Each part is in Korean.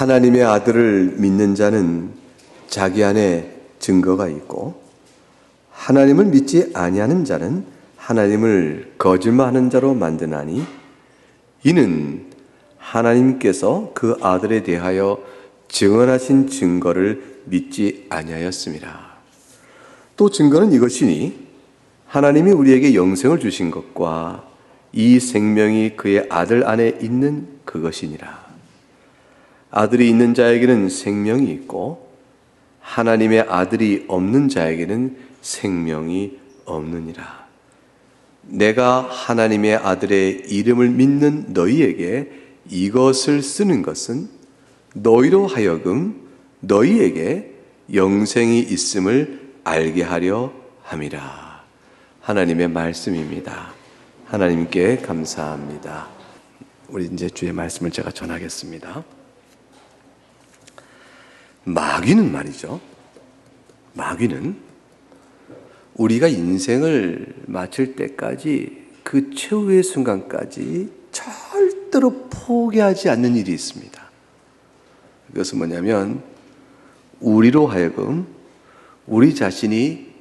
하나님의 아들을 믿는 자는 자기 안에 증거가 있고, 하나님을 믿지 아니하는 자는 하나님을 거짓말하는 자로 만드나니 이는 하나님께서 그 아들에 대하여 증언하신 증거를 믿지 아니하였습니다. 또 증거는 이것이니 하나님이 우리에게 영생을 주신 것과 이 생명이 그의 아들 안에 있는 그것이니라. 아들이 있는 자에게는 생명이 있고 하나님의 아들이 없는 자에게는 생명이 없느니라. 내가 하나님의 아들의 이름을 믿는 너희에게 이것을 쓰는 것은 너희로 하여금 너희에게 영생이 있음을 알게 하려 함이라. 하나님의 말씀입니다. 하나님께 감사합니다. 우리 이제 주의 말씀을 제가 전하겠습니다. 마귀는 말이죠. 마귀는 우리가 인생을 마칠 때까지 그 최후의 순간까지 절대로 포기하지 않는 일이 있습니다. 그것은 뭐냐면 우리로 하여금 우리 자신이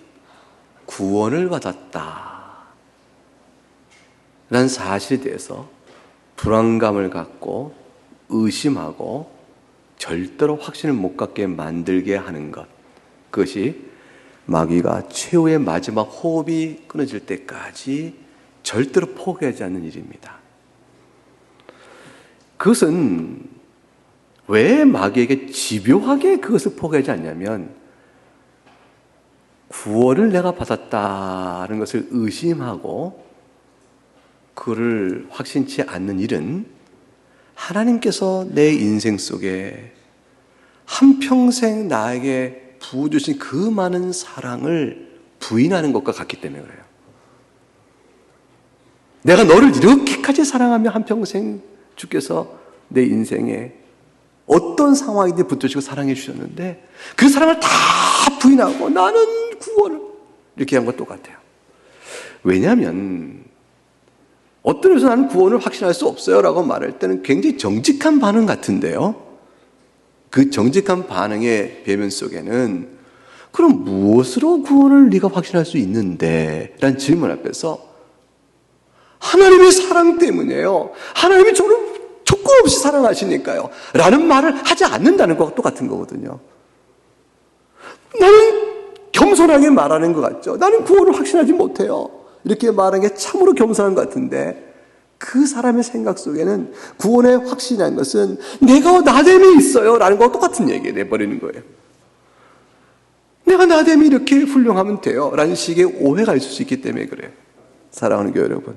구원을 받았다 라는 사실에 대해서 불안감을 갖고 의심하고 절대로 확신을 못 갖게 만들게 하는 것, 그것이 마귀가 최후의 마지막 호흡이 끊어질 때까지 절대로 포기하지 않는 일입니다. 그것은 왜 마귀에게 집요하게 그것을 포기하지 않냐면 구원을 내가 받았다는 것을 의심하고 그를 확신치 않는 일은 하나님께서 내 인생 속에 한평생 나에게 부어주신 그 많은 사랑을 부인하는 것과 같기 때문에 그래요. 내가 너를 이렇게까지 사랑하며 한평생 주께서 내 인생에 어떤 상황이든 붙드시고 사랑해 주셨는데 그 사랑을 다 부인하고 나는 구원을 이렇게 한 것 똑같아요. 왜냐하면 어떤 데서 나는 구원을 확신할 수 없어요 라고 말할 때는 굉장히 정직한 반응 같은데요, 그 정직한 반응의 배면 속에는 그럼 무엇으로 구원을 네가 확신할 수 있는데? 라는 질문 앞에서 하나님의 사랑 때문에요, 하나님이 저를 조건 없이 사랑하시니까요 라는 말을 하지 않는다는 것과 똑같은 거거든요. 나는 겸손하게 말하는 것 같죠. 나는 구원을 확신하지 못해요 이렇게 말하는 게 참으로 겸손한 것 같은데 그 사람의 생각 속에는 구원에 확신한 것은 내가 나됨이 있어요 라는 것과 똑같은 얘기가 돼버리는 거예요. 내가 나됨이 이렇게 훌륭하면 돼요 라는 식의 오해가 있을 수 있기 때문에 그래요. 사랑하는 교회 여러분,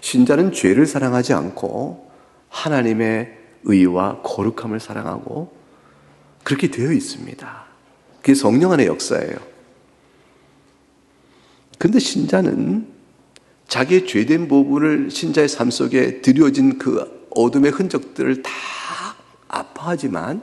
신자는 죄를 사랑하지 않고 하나님의 의와 거룩함을 사랑하고 그렇게 되어 있습니다. 그게 성령 안의 역사예요. 근데 신자는 자기의 죄된 부분을 신자의 삶 속에 드려진 그 어둠의 흔적들을 다 아파하지만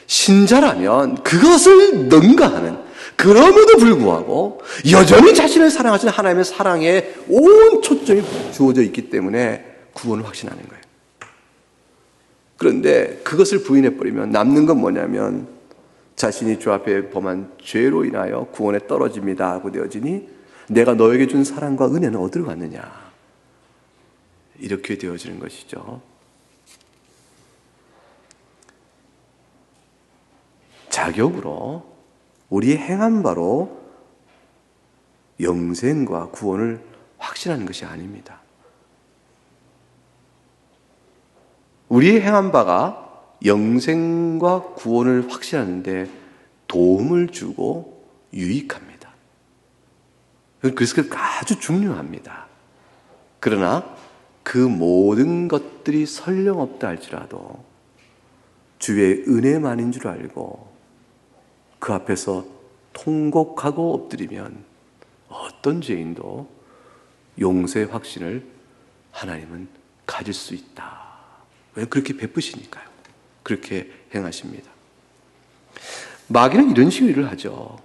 신자라면 그것을 능가하는, 그럼에도 불구하고 여전히 자신을 사랑하시는 하나님의 사랑에 온 초점이 주어져 있기 때문에 구원을 확신하는 거예요. 그런데 그것을 부인해버리면 남는 건 뭐냐면 자신이 주 앞에 범한 죄로 인하여 구원에 떨어집니다 하고 되어지니 내가 너에게 준 사랑과 은혜는 어디로 갔느냐, 이렇게 되어지는 것이죠. 자격으로 우리의 행한 바로 영생과 구원을 확신하는 것이 아닙니다. 우리의 행한 바가 영생과 구원을 확신하는데 도움을 주고 유익합니다. 그래서 아주 중요합니다. 그러나 그 모든 것들이 설령없다 할지라도 주의 은혜만인 줄 알고 그 앞에서 통곡하고 엎드리면 어떤 죄인도 용서의 확신을 하나님은 가질 수 있다. 왜? 그렇게 베푸시니까요. 그렇게 행하십니다. 마귀는 이런 식으로 일을 하죠.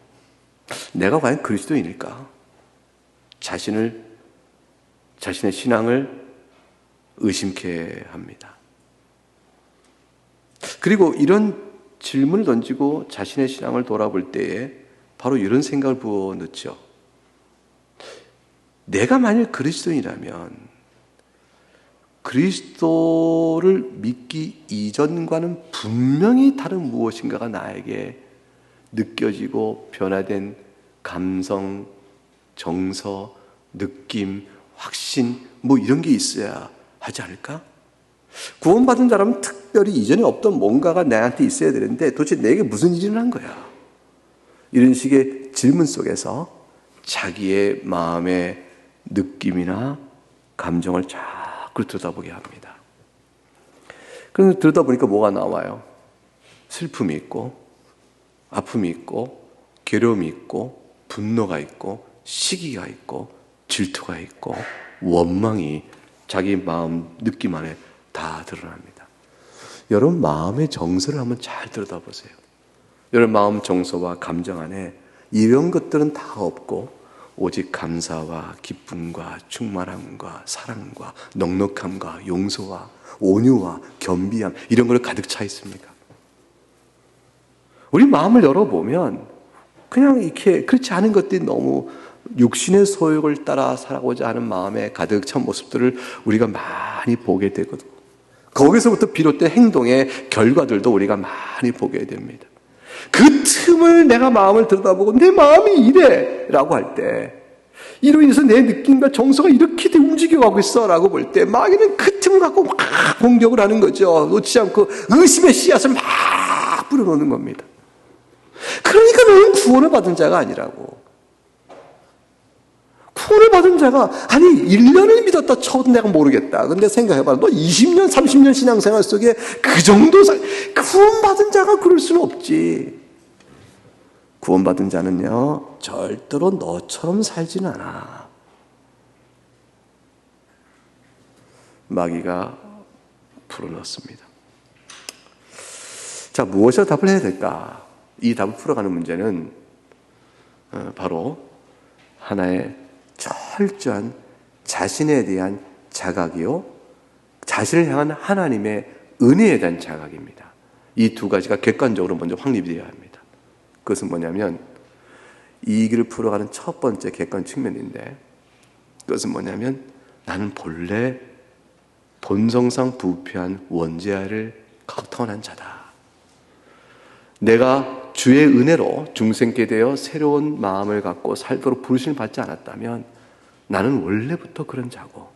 내가 과연 그리스도인일까? 자신의 신앙을 의심케 합니다. 그리고 이런 질문을 던지고 자신의 신앙을 돌아볼 때에 바로 이런 생각을 부어 넣죠. 내가 만일 그리스도인이라면 그리스도를 믿기 이전과는 분명히 다른 무엇인가가 나에게 느껴지고 변화된 감성, 정서, 느낌, 확신 뭐 이런 게 있어야 하지 않을까? 구원받은 자라면 특별히 이전에 없던 뭔가가 나한테 있어야 되는데 도대체 내게 무슨 일이 일어난 거야? 이런 식의 질문 속에서 자기의 마음의 느낌이나 감정을 자꾸 들여다보게 합니다. 그런데 들여다보니까 뭐가 나와요? 슬픔이 있고 아픔이 있고 괴로움이 있고 분노가 있고 시기가 있고 질투가 있고 원망이 자기 마음 느낌 안에 다 드러납니다. 여러분 마음의 정서를 한번 잘 들여다보세요. 여러분 마음 정서와 감정 안에 이런 것들은 다 없고 오직 감사와 기쁨과 충만함과 사랑과 넉넉함과 용서와 온유와 겸비함 이런 걸 가득 차 있습니까? 우리 마음을 열어보면 그냥 이렇게 그렇지 않은 것들이 너무 육신의 소욕을 따라 살아가고자 하는 마음에 가득 찬 모습들을 우리가 많이 보게 되거든. 거기서부터 비롯된 행동의 결과들도 우리가 많이 보게 됩니다. 그 틈을 내가 마음을 들여다보고 내 마음이 이래 라고 할 때 이로 인해서 내 느낌과 정서가 이렇게 움직여가고 있어 라고 볼 때 마귀는 그 틈을 갖고 막 공격을 하는 거죠. 놓치지 않고 의심의 씨앗을 막 뿌려놓는 겁니다. 그러니까 너는 구원을 받은 자가 아니라고. 구원을 받은 자가 아니 1년을 믿었다 쳐도 내가 모르겠다. 근데 생각해봐. 너 20년 30년 신앙생활 속에 그 정도 구원받은 자가 그럴 수는 없지. 구원받은 자는요 절대로 너처럼 살지는 않아. 마귀가 풀어넣습니다. 자, 무엇을 답을 해야 될까? 이 답을 풀어가는 문제는 바로 하나의 철저한 자신에 대한 자각이요, 자신을 향한 하나님의 은혜에 대한 자각입니다. 이 두 가지가 객관적으로 먼저 확립이 되어야 합니다. 그것은 뭐냐면 이 길을 풀어가는 첫 번째 객관 측면인데, 그것은 뭐냐면 나는 본래 본성상 부패한 원죄아를 타고난 자다. 내가 주의 은혜로 중생께 되어 새로운 마음을 갖고 살도록 부르심을 받지 않았다면 나는 원래부터 그런 자고,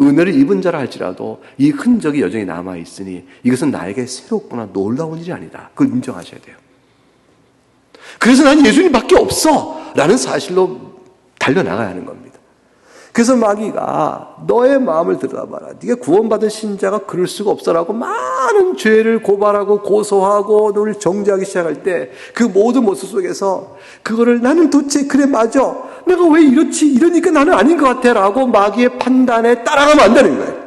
은혜를 입은 자라 할지라도 이 흔적이 여전히 남아있으니 이것은 나에게 새롭거나 놀라운 일이 아니다. 그걸 인정하셔야 돼요. 그래서 난 예수님밖에 없어 라는 사실로 달려나가야 하는 겁니다. 그래서 마귀가 너의 마음을 들여다봐라. 네가 구원받은 신자가 그럴 수가 없어라고 많은 죄를 고발하고 고소하고 너를 정죄하기 시작할 때 그 모든 모습 속에서 그거를 나는 도대체 그래 맞아. 내가 왜 이렇지? 이러니까 나는 아닌 것 같아 라고 마귀의 판단에 따라가면 안 되는 거예요.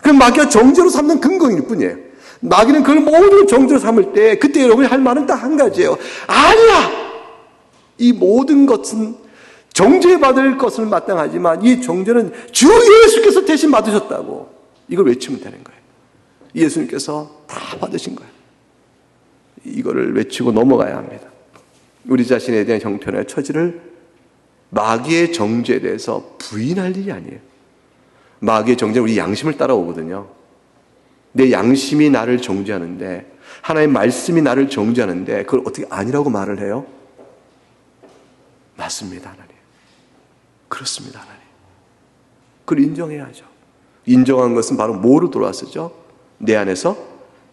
그럼 마귀가 정죄로 삼는 근거일 뿐이에요. 마귀는 그걸 모든 정죄로 삼을 때 그때 여러분이 할 말은 딱 한 가지예요. 아니야! 이 모든 것은 정죄받을 것은 마땅하지만 이 정죄는 주 예수께서 대신 받으셨다고 이걸 외치면 되는 거예요. 예수님께서 다 받으신 거예요. 이거를 외치고 넘어가야 합니다. 우리 자신에 대한 형편의 처지를 마귀의 정죄에 대해서 부인할 일이 아니에요. 마귀의 정죄는 우리 양심을 따라오거든요. 내 양심이 나를 정죄하는데, 하나님의 말씀이 나를 정죄하는데 그걸 어떻게 아니라고 말을 해요? 맞습니다, 하나님. 그렇습니다, 하나님. 그걸 인정해야죠. 인정한 것은 바로 뭐로 돌아서죠? 내 안에서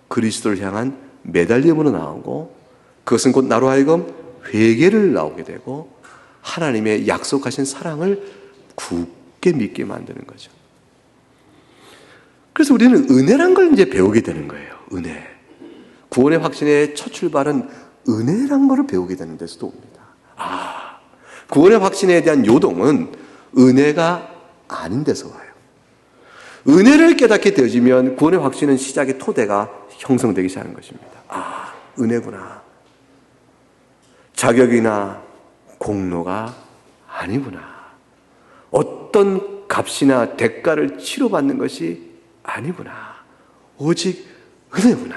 그리스도를 향한 매달림으로 나오고, 그것은 곧 나로 하여금 회개를 나오게 되고 하나님의 약속하신 사랑을 굳게 믿게 만드는 거죠. 그래서 우리는 은혜란 걸 이제 배우게 되는 거예요. 은혜. 구원의 확신의 첫 출발은 은혜란 걸 배우게 되는 데서도 옵니다. 구원의 확신에 대한 요동은 은혜가 아닌 데서 와요. 은혜를 깨닫게 되어지면 구원의 확신은 시작의 토대가 형성되기 시작하는 것입니다. 은혜구나. 자격이나 공로가 아니구나. 어떤 값이나 대가를 치료받는 것이 아니구나. 오직 은혜구나.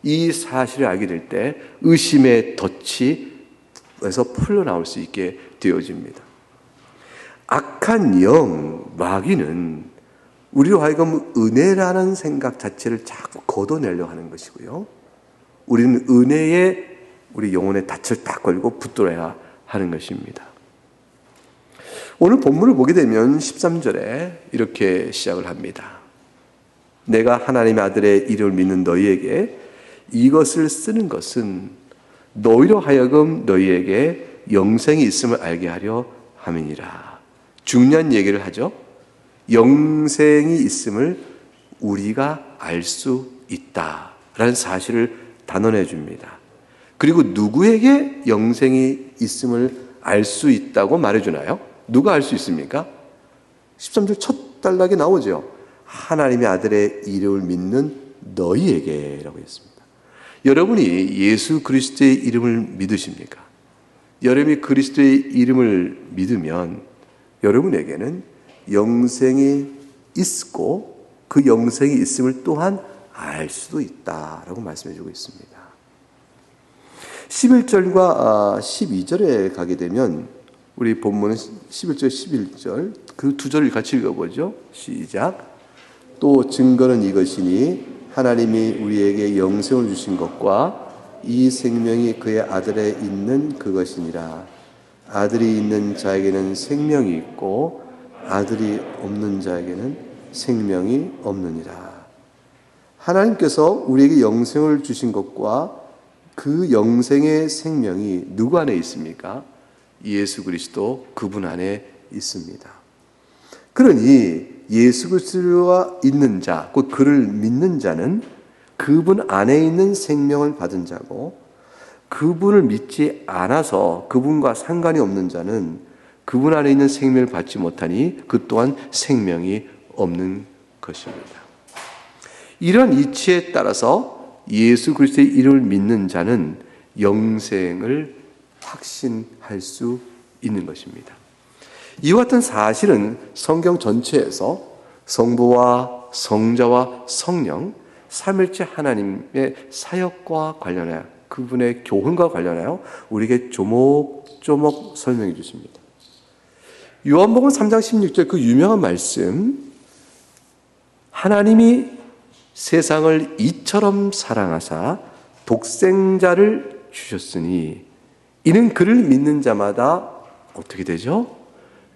이 사실을 알게 될 때 의심의 덫에서 풀려나올 수 있게 되어집니다. 악한 영, 마귀는 우리로 하여금 은혜라는 생각 자체를 자꾸 걷어내려고 하는 것이고요. 우리는 은혜에 우리 영혼의 닻을 딱 걸고 붙들어야 하는 것입니다. 오늘 본문을 보게 되면 13절에 이렇게 시작을 합니다. 내가 하나님의 아들의 이름을 믿는 너희에게 이것을 쓰는 것은 너희로 하여금 너희에게 영생이 있음을 알게 하려 함이니라. 중요한 얘기를 하죠. 영생이 있음을 우리가 알 수 있다라는 사실을 단언해 줍니다. 그리고 누구에게 영생이 있음을 알 수 있다고 말해주나요? 누가 알 수 있습니까? 13절 첫 단락에 나오죠. 하나님의 아들의 이름을 믿는 너희에게라고 했습니다. 여러분이 예수 그리스도의 이름을 믿으십니까? 여러분이 그리스도의 이름을 믿으면 여러분에게는 영생이 있고 그 영생이 있음을 또한 알 수도 있다라고 말씀해 주고 있습니다. 11절과 12절에 가게 되면 우리 본문은 11절, 11절 그 두 절을 같이 읽어보죠. 시작. 또 증거는 이것이니 하나님이 우리에게 영생을 주신 것과 이 생명이 그의 아들에 있는 그것이니라. 아들이 있는 자에게는 생명이 있고 아들이 없는 자에게는 생명이 없느니라. 하나님께서 우리에게 영생을 주신 것과 그 영생의 생명이 누구 안에 있습니까? 예수 그리스도 그분 안에 있습니다. 그러니 예수 그리스도가 있는 자, 곧 그를 믿는 자는 그분 안에 있는 생명을 받은 자고 그분을 믿지 않아서 그분과 상관이 없는 자는 그분 안에 있는 생명을 받지 못하니 그 또한 생명이 없는 것입니다. 이런 이치에 따라서 예수 그리스도의 이름을 믿는 자는 영생을 확신할 수 있는 것입니다. 이와 같은 사실은 성경 전체에서 성부와 성자와 성령 삼일째 하나님의 사역과 관련하여 그분의 교훈과 관련하여 우리에게 조목조목 설명해 주십니다. 요한복음 3장 16절 그 유명한 말씀, 하나님이 세상을 이처럼 사랑하사 독생자를 주셨으니 이는 그를 믿는 자마다 어떻게 되죠?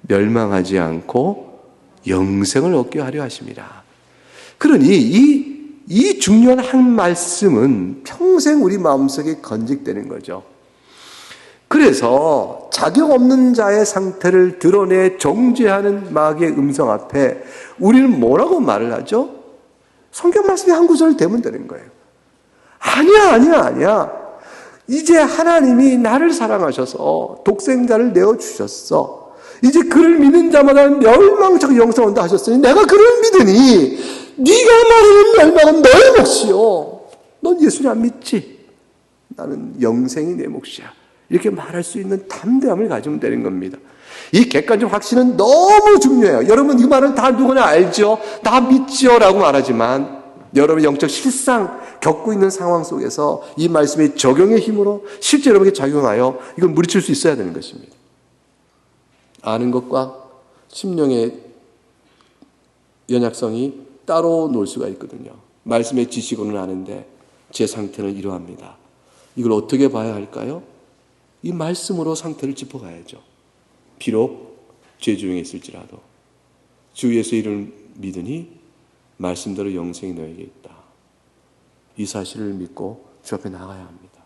멸망하지 않고 영생을 얻게 하려 하십니다. 그러니 이 중요한 한 말씀은 평생 우리 마음속에 건직되는 거죠. 그래서 자격 없는 자의 상태를 드러내 정죄하는 마귀의 음성 앞에 우리는 뭐라고 말을 하죠? 성경 말씀이 한 구절 되면 되는 거예요. 아니야. 이제 하나님이 나를 사랑하셔서 독생자를 내어주셨어. 이제 그를 믿는 자마다 멸망적 영생을 온다 하셨으니 내가 그를 믿으니 네가 말하는 멸망은 너의 몫이요. 넌 예수를 안 믿지? 나는 영생이 내 몫이야. 이렇게 말할 수 있는 담대함을 가지면 되는 겁니다. 이 객관적 확신은 너무 중요해요. 여러분 이 말은 다 누구나 알죠? 다 믿죠? 라고 말하지만 여러분 영적 실상 겪고 있는 상황 속에서 이 말씀의 적용의 힘으로 실제 여러분에게 작용하여 이걸 물리칠 수 있어야 되는 것입니다. 아는 것과 심령의 연약성이 따로 놀 수가 있거든요. 말씀의 지식으로는 아는데 제 상태는 이러합니다. 이걸 어떻게 봐야 할까요? 이 말씀으로 상태를 짚어가야죠. 비록 죄 중에 있을지라도 주 예수 이름을 믿으니 말씀대로 영생이 너에게 있다. 이 사실을 믿고 주 앞에 나가야 합니다.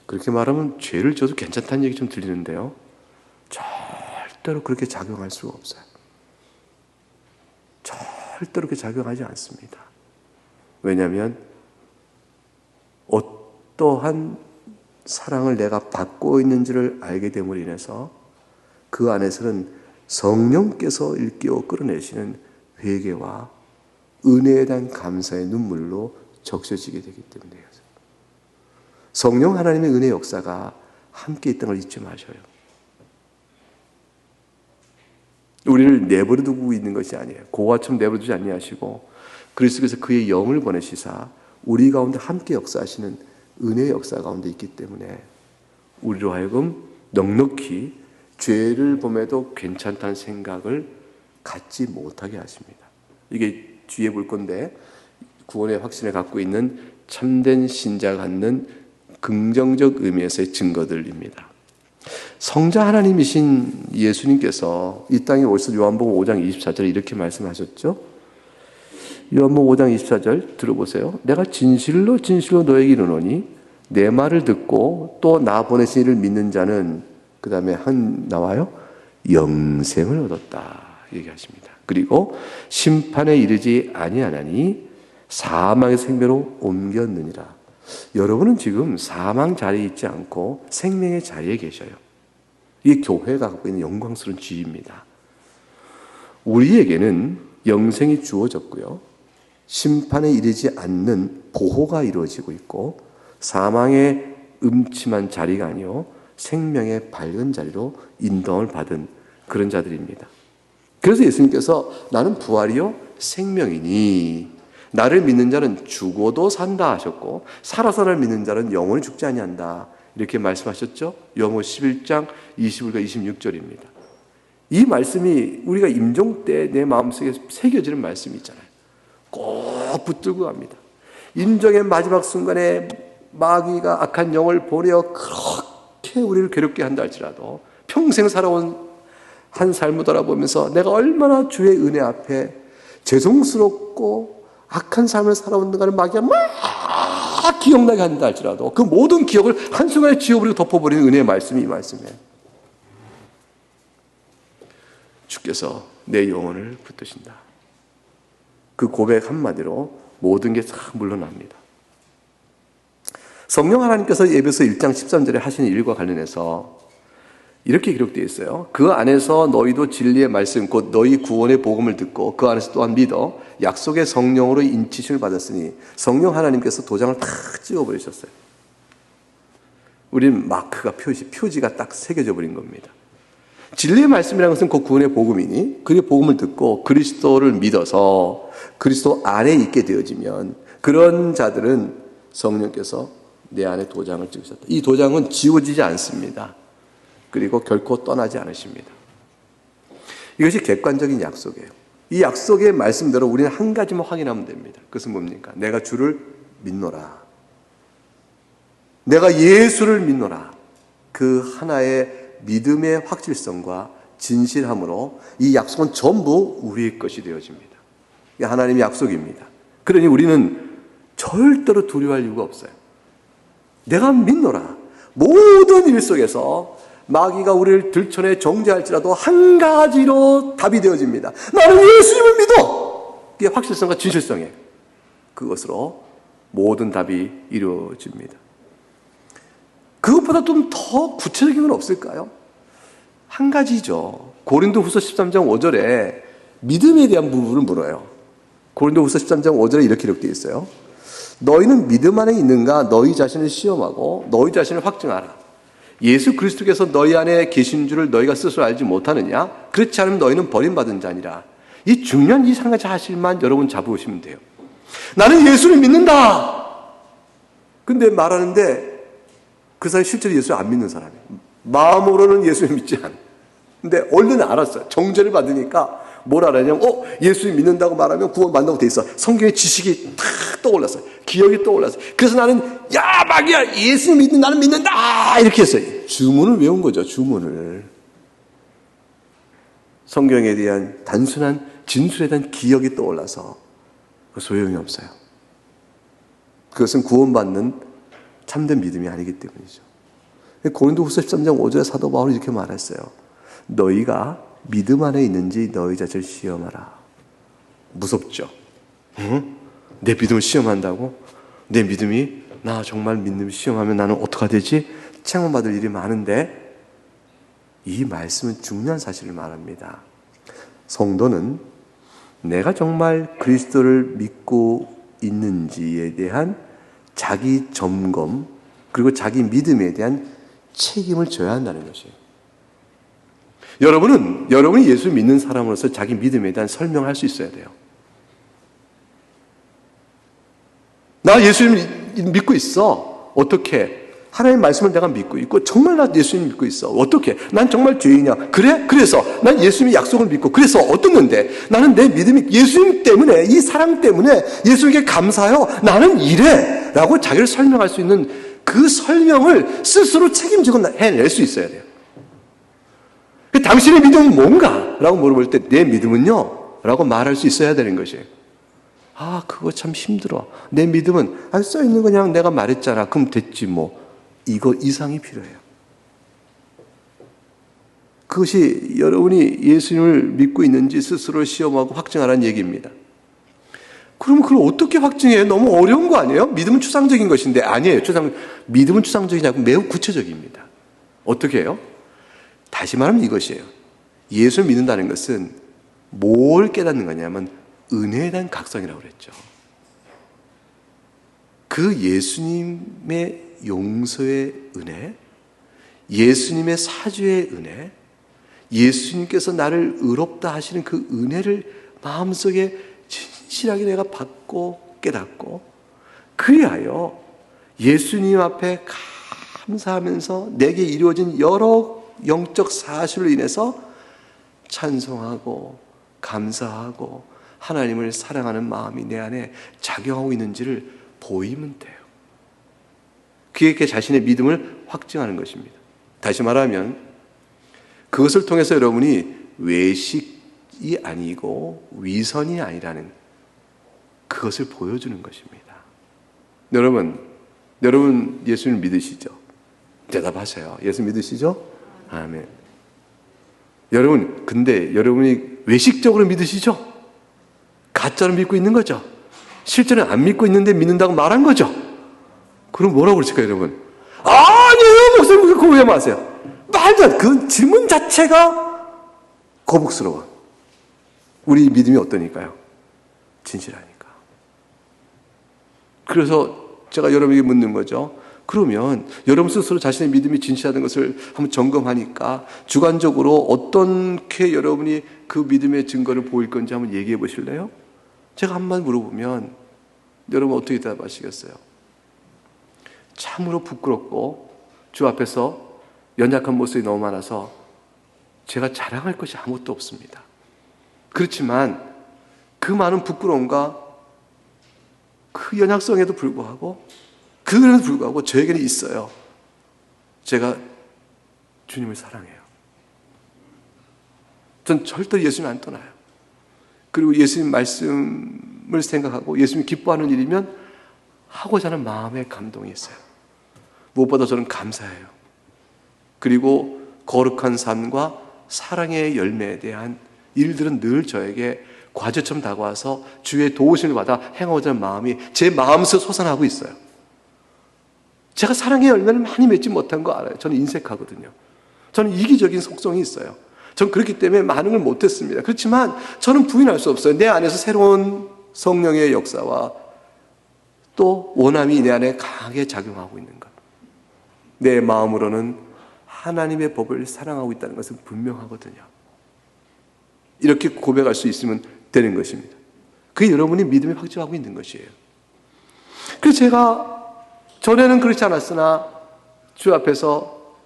그렇게 말하면 죄를 져도 괜찮다는 얘기 좀 들리는데요. 절대로 그렇게 작용할 수가 없어요. 절대로 그렇게 작용하지 않습니다. 왜냐하면 어떠한 사랑을 내가 받고 있는지를 알게 됨으로 인해서 그 안에서는 성령께서 일깨워 끌어내시는 회개와 은혜에 대한 감사의 눈물로 적셔지게 되기 때문이에요. 성령 하나님의 은혜 역사가 함께 있다는 걸 잊지 마셔요. 우리를 내버려 두고 있는 것이 아니에요. 고아처럼 내버려 두지 아니하시고 그리스도께서 그의 영을 보내시사 우리 가운데 함께 역사하시는 은혜의 역사 가운데 있기 때문에 우리로 하여금 넉넉히 죄를 범해도 괜찮다는 생각을 갖지 못하게 하십니다. 이게 뒤에 볼 건데 구원의 확신을 갖고 있는 참된 신자가 갖는 긍정적 의미에서의 증거들입니다. 성자 하나님이신 예수님께서 이 땅에 오셔서 요한복음 5장 24절에 이렇게 말씀하셨죠. 요한복음 5장 24절 들어보세요. 내가 진실로 진실로 너에게 이르노니 내 말을 듣고 또 나 보내신 이를 믿는 자는 그 다음에 나와요. 영생을 얻었다 얘기하십니다. 그리고 심판에 이르지 아니하나니 사망의 생명으로 옮겼느니라. 여러분은 지금 사망 자리에 있지 않고 생명의 자리에 계셔요. 이게 교회가 갖고 있는 영광스러운 지위입니다. 우리에게는 영생이 주어졌고요. 심판에 이르지 않는 보호가 이루어지고 있고 사망의 음침한 자리가 아니요 생명의 밝은 자리로 인도를 받은 그런 자들입니다. 그래서 예수님께서 나는 부활이요 생명이니 나를 믿는 자는 죽어도 산다 하셨고 살아서 나를 믿는 자는 영원히 죽지 아니한다 이렇게 말씀하셨죠. 요한복음 11장 21과 26절입니다. 이 말씀이 우리가 임종 때 내 마음속에 새겨지는 말씀이 있잖아요. 꼭 붙들고 갑니다. 임종의 마지막 순간에 마귀가 악한 영을 보내어 그렇게 우리를 괴롭게 한다 할지라도 평생 살아온 한 삶을 돌아보면서 내가 얼마나 주의 은혜 앞에 죄송스럽고 악한 삶을 살아온다는 마귀가 막 기억나게 한다 할지라도 그 모든 기억을 한순간에 지워버리고 덮어버리는 은혜의 말씀이 이 말씀이에요. 주께서 내 영혼을 붙드신다. 그 고백 한마디로 모든 게 다 물러납니다. 성령 하나님께서 에베소 1장 13절에 하시는 일과 관련해서 이렇게 기록되어 있어요. 그 안에서 너희도 진리의 말씀 곧 너희 구원의 복음을 듣고 그 안에서 또한 믿어 약속의 성령으로 인치심을 받았으니 성령 하나님께서 도장을 탁 찍어버리셨어요. 우리는 마크가 표지가 딱 새겨져 버린 겁니다. 진리의 말씀이라는 것은 그 구원의 복음이니 그의 복음을 듣고 그리스도를 믿어서 그리스도 안에 있게 되어지면 그런 자들은 성령께서 내 안에 도장을 찍으셨다. 이 도장은 지워지지 않습니다. 그리고 결코 떠나지 않으십니다. 이것이 객관적인 약속이에요. 이 약속의 말씀대로 우리는 한 가지만 확인하면 됩니다. 그것은 뭡니까? 내가 주를 믿노라. 내가 예수를 믿노라. 그 하나의 믿음의 확실성과 진실함으로 이 약속은 전부 우리의 것이 되어집니다. 이게 하나님의 약속입니다. 그러니 우리는 절대로 두려워할 이유가 없어요. 내가 믿노라. 모든 일 속에서 마귀가 우리를 들춰내 정죄할지라도 한 가지로 답이 되어집니다. 나는 예수님을 믿어. 이게 확실성과 진실성이에요. 그것으로 모든 답이 이루어집니다. 그것보다 좀 더 구체적인 건 없을까요? 한 가지죠. 고린도후서 13장 5절에 믿음에 대한 부분을 물어요. 고린도후서 13장 5절에 이렇게 기록되어 있어요. 너희는 믿음 안에 있는가 너희 자신을 시험하고 너희 자신을 확증하라. 예수 그리스도께서 너희 안에 계신 줄을 너희가 스스로 알지 못하느냐? 그렇지 않으면 너희는 버림받은 자니라. 이 중요한 이 한 가지 사실만 여러분 잡으시면 돼요. 나는 예수를 믿는다. 근데 말하는데 그 사람이 실제로 예수를 안 믿는 사람이에요. 마음으로는 예수를 믿지 않아요. 근데 얼른 알았어요. 정죄를 받으니까 뭘 알았냐면 예수를 믿는다고 말하면 구원받는다고 돼 있어. 성경의 지식이 탁 떠올랐어요. 기억이 떠올랐어요. 그래서 나는 야 마귀야 예수 믿는 나는 믿는다 이렇게 했어요. 주문을 외운 거죠. 주문을. 성경에 대한 단순한 진술에 대한 기억이 떠올라서 소용이 없어요. 그것은 구원받는 참된 믿음이 아니기 때문이죠. 고린도후서 13장 5절에 사도 바울이 이렇게 말했어요. 너희가 믿음 안에 있는지 너희 자신을 시험하라. 무섭죠? 응? 내 믿음을 시험한다고? 내 믿음이 나 정말 믿음을 시험하면 나는 어떻게 되지? 책망받을 일이 많은데 이 말씀은 중요한 사실을 말합니다. 성도는 내가 정말 그리스도를 믿고 있는지에 대한 자기 점검 그리고 자기 믿음에 대한 책임을 져야 한다는 것이에요. 여러분이 예수 믿는 사람으로서 자기 믿음에 대한 설명을 할 수 있어야 돼요. 나 예수님 믿고 있어. 어떻게? 하나님 말씀을 내가 믿고 있고 정말 나 예수님 믿고 있어. 어떻게? 난 정말 죄인이야. 그래? 그래서 난 예수님의 약속을 믿고 그래서 어떤 건데? 나는 내 믿음이 예수님 때문에 이 사랑 때문에 예수님께 감사해요. 나는 이래 라고 자기를 설명할 수 있는 그 설명을 스스로 책임지고 해낼 수 있어야 돼요. 당신의 믿음은 뭔가? 라고 물어볼 때 내 믿음은요? 라고 말할 수 있어야 되는 것이에요. 아, 그거 참 힘들어. 내 믿음은 써있는 거 그냥 내가 말했잖아. 그럼 됐지 뭐. 이거 이상이 필요해요. 그것이 여러분이 예수님을 믿고 있는지 스스로 시험하고 확증하라는 얘기입니다. 그럼 그걸 어떻게 확증해요? 너무 어려운 거 아니에요? 믿음은 추상적인 것인데 아니에요. 믿음은 추상적이지 않고 매우 구체적입니다. 어떻게 해요? 다시 말하면 이것이에요. 예수를 믿는다는 것은 뭘 깨닫는 거냐면 은혜에 대한 각성이라고 그랬죠. 그 예수님의 용서의 은혜, 예수님의 사죄의 은혜, 예수님께서 나를 의롭다 하시는 그 은혜를 마음속에 진실하게 내가 받고 깨닫고 그리하여 예수님 앞에 감사하면서 내게 이루어진 여러 영적 사실로 인해서 찬송하고 감사하고 하나님을 사랑하는 마음이 내 안에 작용하고 있는지를 보이면 돼요. 그게 자신의 믿음을 확증하는 것입니다. 다시 말하면 그것을 통해서 여러분이 외식이 아니고 위선이 아니라는 그것을 보여주는 것입니다. 여러분 예수를 믿으시죠? 대답하세요. 예수 믿으시죠? 아멘. 여러분, 근데 여러분이 외식적으로 믿으시죠? 가짜로 믿고 있는 거죠? 실제는 안 믿고 있는데 믿는다고 말한 거죠? 그럼 뭐라고 그러실까요, 여러분? 아니에요, 목사님, 그거 왜 마세요? 말도 안 돼. 그 질문 자체가 거북스러워. 우리 믿음이 어떠니까요? 진실하니까. 그래서 제가 여러분에게 묻는 거죠. 그러면 여러분 스스로 자신의 믿음이 진실하다는 것을 한번 점검하니까 주관적으로 어떻게 여러분이 그 믿음의 증거를 보일 건지 한번 얘기해 보실래요? 제가 한번 물어보면 여러분 어떻게 대답하시겠어요? 참으로 부끄럽고 주 앞에서 연약한 모습이 너무 많아서 제가 자랑할 것이 아무것도 없습니다. 그렇지만 그 많은 부끄러움과 그 연약성에도 불구하고 그럼에도 불구하고 저에게는 있어요. 제가 주님을 사랑해요. 전 절대 예수님 안 떠나요. 그리고 예수님 말씀을 생각하고 예수님 기뻐하는 일이면 하고자 하는 마음에 감동이 있어요. 무엇보다 저는 감사해요. 그리고 거룩한 삶과 사랑의 열매에 대한 일들은 늘 저에게 과제처럼 다가와서 주의 도우심을 받아 행하고자 하는 마음이 제 마음에서 솟아나고 있어요. 제가 사랑의 열매를 많이 맺지 못한 거 알아요. 저는 인색하거든요. 저는 이기적인 속성이 있어요. 저는 그렇기 때문에 많은 걸 못했습니다. 그렇지만 저는 부인할 수 없어요. 내 안에서 새로운 성령의 역사와 또 원함이 내 안에 강하게 작용하고 있는 것. 내 마음으로는 하나님의 법을 사랑하고 있다는 것은 분명하거든요. 이렇게 고백할 수 있으면 되는 것입니다. 그게 여러분이 믿음에 확증하고 있는 것이에요. 그래서 제가 전에는 그렇지 않았으나 주 앞에서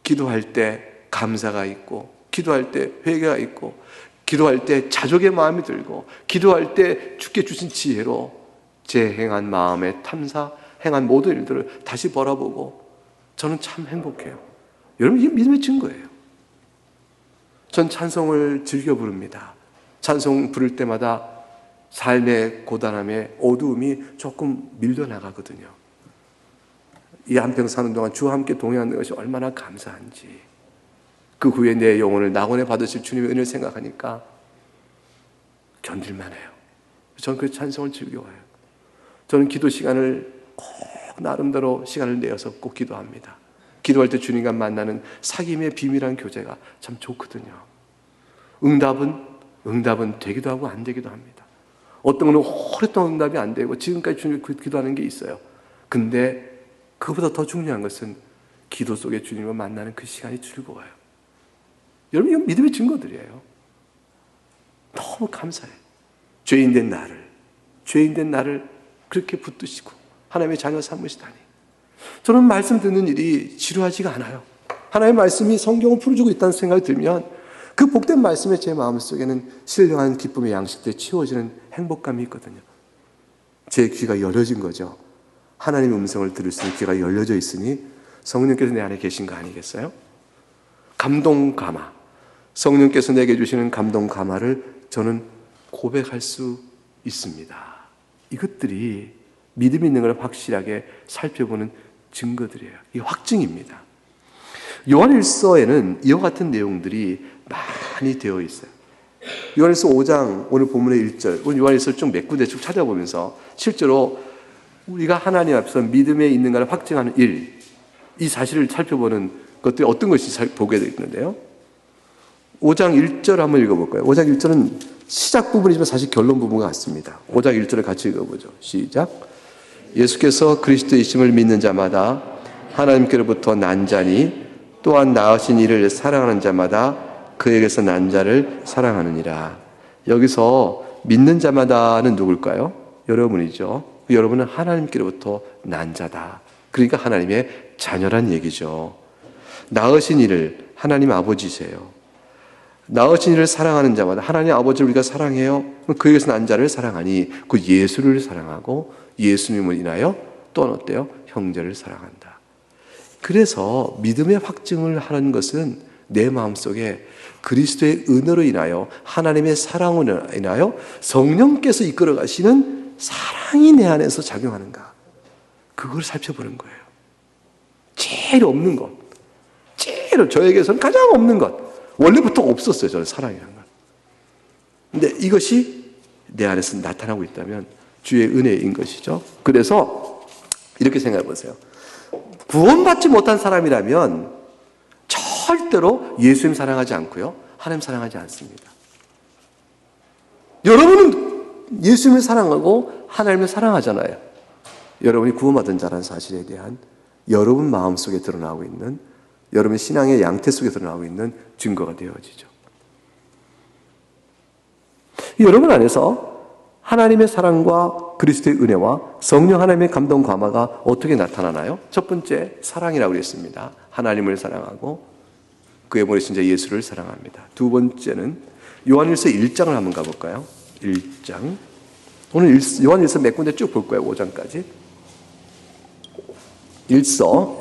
기도할 때 감사가 있고 기도할 때 회개가 있고 기도할 때 자족의 마음이 들고 기도할 때 주께 주신 지혜로 제 행한 마음의 탐사, 행한 모든 일들을 다시 바라보고 저는 참 행복해요. 여러분 이게 믿음의 증거예요. 전 찬송을 즐겨 부릅니다. 찬송 부를 때마다 삶의 고단함에 어두움이 조금 밀려나가거든요. 이 한평 사는 동안 주와 함께 동행하는 것이 얼마나 감사한지 그 후에 내 영혼을 낙원에 받으실 주님의 은혜를 생각하니까 견딜만 해요. 저는 그 찬송을 즐겨와요. 저는 기도 시간을 꼭 나름대로 시간을 내어서 꼭 기도합니다. 기도할 때 주님과 만나는 사귐의 비밀한 교제가 참 좋거든요. 응답은 되기도 하고 안 되기도 합니다. 어떤 건 오랫동안 응답이 안 되고 지금까지 주님 기도하는 게 있어요. 근데 그보다 더 중요한 것은 기도 속에 주님과 만나는 그 시간이 즐거워요. 여러분 이건 믿음의 증거들이에요. 너무 감사해요. 죄인된 나를 그렇게 붙드시고 하나님의 자녀 삼으시다니. 저는 말씀 듣는 일이 지루하지가 않아요. 하나님의 말씀이 성경을 풀어주고 있다는 생각이 들면 그 복된 말씀에 제 마음속에는 신령한 기쁨의 양식들에 채워지는 행복감이 있거든요. 제 귀가 열려진 거죠. 하나님의 음성을 들을 수 있는 귀가 열려져 있으니 성령께서 내 안에 계신 거 아니겠어요? 감동 감화. 성령께서 내게 주시는 감동 감화를 저는 고백할 수 있습니다. 이것들이 믿음 있는 걸 확실하게 살펴보는 증거들이에요. 이게 확증입니다. 요한일서에는 이와 같은 내용들이 많이 되어 있어요. 요한일서 5장 오늘 본문의 1절, 오늘 요한일서 쭉 몇 군데 쭉 찾아보면서 실제로 우리가 하나님 앞에서 믿음에 있는가를 확증하는 일, 이 사실을 살펴보는 것들이 어떤 것이 보게 되는데요. 5장 1절 한번 읽어볼까요? 5장 1절은 시작 부분이지만 사실 결론 부분과 같습니다. 5장 1절을 같이 읽어보죠. 시작. 예수께서 그리스도이심을 믿는 자마다 하나님께로부터 난 자니 또한 낳으신 이를 사랑하는 자마다 그에게서 난 자를 사랑하느니라. 여기서 믿는 자마다는 누굴까요? 여러분이죠. 여러분은 하나님께로부터 난 자다. 그러니까 하나님의 자녀란 얘기죠. 낳으신 이를 하나님 아버지세요. 낳으신 이를 사랑하는 자마다 하나님 아버지를 우리가 사랑해요. 그에게서 난 자를 사랑하니 그 예수를 사랑하고 예수님을 인하여 또한 어때요? 형제를 사랑한다. 그래서 믿음의 확증을 하는 것은 내 마음속에 그리스도의 은혜로 인하여 하나님의 사랑으로 인하여 성령께서 이끌어 가시는 사랑이 내 안에서 작용하는가. 그걸 살펴보는 거예요. 제일 없는 것. 제일 저에게서는 가장 없는 것. 원래부터 없었어요. 저는 사랑이라는 건. 근데 이것이 내 안에서 나타나고 있다면 주의 은혜인 것이죠. 그래서 이렇게 생각해 보세요. 구원받지 못한 사람이라면 절대로 예수님 사랑하지 않고요. 하나님 사랑하지 않습니다. 여러분은 예수님을 사랑하고 하나님을 사랑하잖아요. 여러분이 구원받은 자라는 사실에 대한 여러분 마음속에 드러나고 있는, 여러분 신앙의 양태 속에 드러나고 있는 증거가 되어지죠. 여러분 안에서 하나님의 사랑과 그리스도의 은혜와 성령 하나님의 감동 감화가 어떻게 나타나나요? 첫 번째, 사랑이라고 했습니다. 하나님을 사랑하고 그의 머리신 자 예수를 사랑합니다. 두 번째는 요한일서 1장을 한번 가볼까요? 1장. 오늘 요한일서 몇 군데 쭉 볼 거예요. 5장까지. 1서.